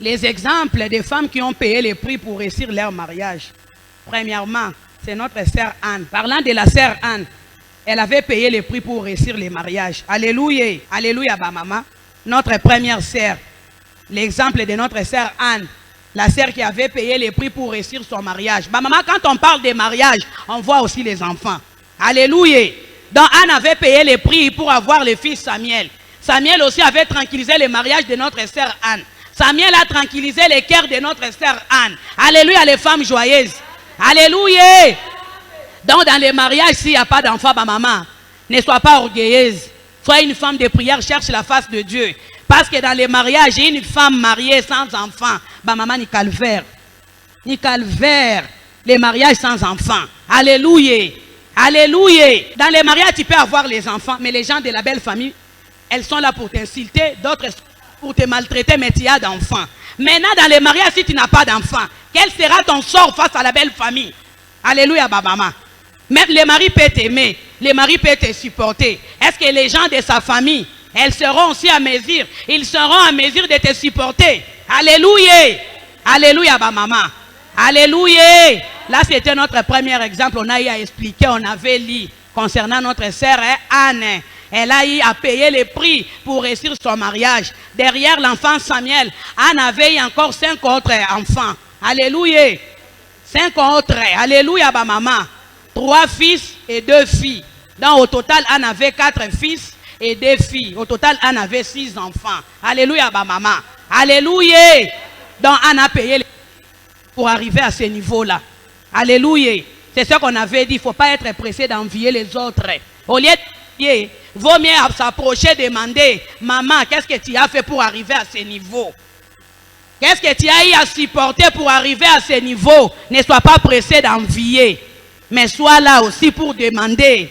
Les exemples des femmes qui ont payé les prix pour réussir leur mariage. Premièrement, c'est notre sœur Anne. Parlant de la sœur Anne, elle avait payé les prix pour réussir les mariages. Alléluia. Alléluia, maman. Notre première sœur. L'exemple de notre sœur Anne. La sœur qui avait payé les prix pour réussir son mariage. Maman, quand on parle des mariages, on voit aussi les enfants. Alléluia. Donc Anne avait payé les prix pour avoir le fils Samuel. Samuel aussi avait tranquillisé le mariage de notre sœur Anne. Samuel a tranquillisé les cœurs de notre sœur Anne. Alléluia, les femmes joyeuses. Alléluia. Donc dans les mariages, s'il n'y a pas d'enfant, maman, ne sois pas orgueilleuse. Sois une femme de prière, cherche la face de Dieu. Parce que dans les mariages, une femme mariée sans enfant, maman, ni calvaire. Ni calvaire. Les mariages sans enfant. Alléluia. Alléluia. Dans les mariages, tu peux avoir les enfants, mais les gens de la belle famille, elles sont là pour t'insulter, d'autres pour te maltraiter, mais tu as d'enfants. Maintenant, dans les mariages, si tu n'as pas d'enfants, quel sera ton sort face à la belle famille? Alléluia, maman. Même les maris peuvent t'aimer, les maris peuvent te supporter. Est-ce que les gens de sa famille, elles seront aussi à mesure, ils seront à mesure de te supporter? Alléluia. Alléluia, maman. Alléluia. Là, c'était notre premier exemple. On a eu à expliquer, on avait lu concernant notre sœur Anne. Elle a eu à payer les prix pour réussir son mariage. Derrière l'enfant Samuel, Anne avait eu encore 5 autres enfants. Alléluia. 5 autres. Alléluia, maman. 3 fils et 2 filles. Donc au total, Anne avait 4 fils et 2 filles. Au total, Anne avait 6 enfants. Alléluia, maman. Alléluia. Donc Anne a payé les prix pour arriver à ce niveau-là. Alléluia. C'est ce qu'on avait dit. Il ne faut pas être pressé d'envier les autres. Au lieu de vaut mieux s'approcher, demander, maman, qu'est-ce que tu as fait pour arriver à ce niveau? Qu'est-ce que tu as eu à supporter pour arriver à ce niveau? Ne sois pas pressé d'envier, mais sois là aussi pour demander.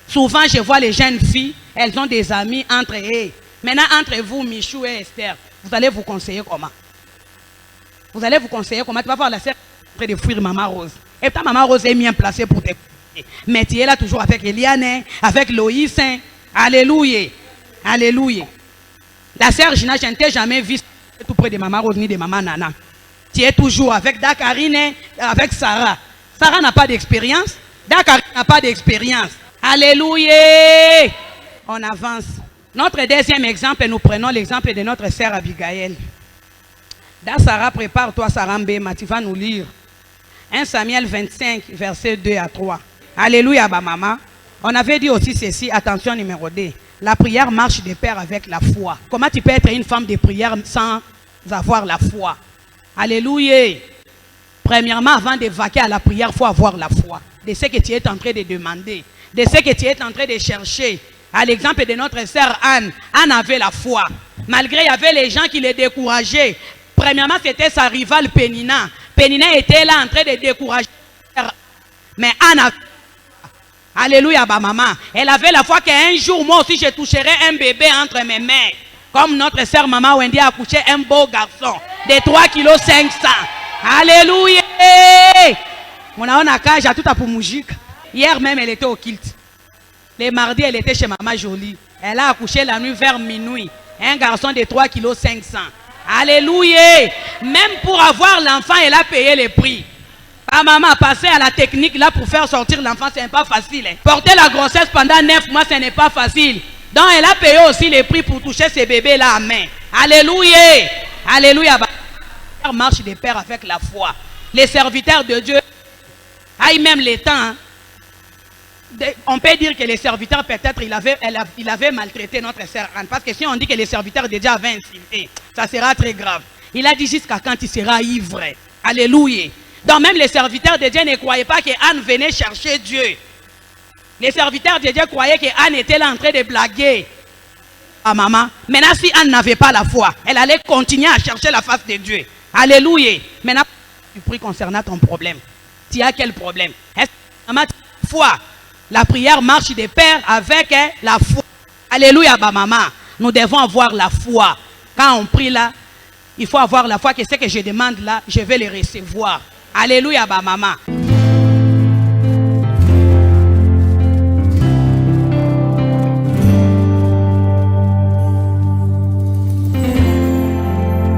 Souvent, je vois les jeunes filles, elles ont des amis entre elles. Maintenant, entre vous, Michou et Esther, vous allez vous conseiller comment? Vous allez vous conseiller comment? Tu vas voir la sœur près de fuir Maman Rose. Et ta Maman Rose est bien placée pour te... Mais tu es là toujours avec Eliane, avec Loïs. Alléluia. Alléluia. La sœur Gina, je ne t'ai jamais vu tout près de Maman Rose ni de Maman Nana. Tu es toujours avec Dakarine, avec Sarah. Sarah n'a pas d'expérience. Dakarine n'a pas d'expérience. Alléluia. On avance. Notre deuxième exemple, nous prenons l'exemple de notre sœur Abigail. Dans Sarah, prépare-toi, Sarah Mbema, tu vas nous lire 1 Samuel 25, versets 2 à 3. Alléluia, maman. On avait dit aussi ceci, attention numéro 2. La prière marche de pair avec la foi. Comment tu peux être une femme de prière sans avoir la foi? Alléluia. Premièrement, avant de vaquer à la prière, il faut avoir la foi. De ce que tu es en train de demander, de ce que tu es en train de chercher. À l'exemple de notre sœur Anne, Anne avait la foi. Malgré il y avait les gens qui les décourageaient. Premièrement, c'était sa rivale Pénina. Pénina était là en train de décourager. Mais Anne a... Alléluia, maman. Elle avait la foi qu'un jour, moi aussi, je toucherai un bébé entre mes mains. Comme notre sœur maman Wendy a accouché un beau garçon de 3,5 kg. Alléluia. On a un cage à tout à pour musique. Hier même, elle était au kilt. Les mardis, elle était chez maman Jolie. Elle a accouché la nuit vers minuit. Un garçon de 3,5 kg. Alléluia. Même pour avoir l'enfant, elle a payé les prix. Ah, maman, passer à la technique là pour faire sortir l'enfant, ce n'est pas facile. Hein. Porter la grossesse pendant 9 mois, ce n'est pas facile. Donc, elle a payé aussi les prix pour toucher ces bébés-là à main. Alléluia. Alléluia. La marche de pair avec la foi. Les serviteurs de Dieu, aïe même les temps. Hein. On peut dire que les serviteurs, peut-être, il avait maltraité notre sœur Anne. Parce que si on dit que les serviteurs de Dieu avaient insulté, ça sera très grave. Il a dit jusqu'à quand il sera ivre. Alléluia. Donc même les serviteurs de Dieu ne croyaient pas que Anne venait chercher Dieu. Les serviteurs de Dieu croyaient que Anne était là en train de blaguer. Ah maman, maintenant si Anne n'avait pas la foi, elle allait continuer à chercher la face de Dieu. Alléluia. Maintenant, tu pries concernant ton problème. Tu as quel problème? Est-ce que maman, tu as la foi? La prière marche de pair avec la foi. Alléluia, maman. Nous devons avoir la foi. Quand on prie là, il faut avoir la foi que ce que je demande là, je vais le recevoir. Alléluia, maman.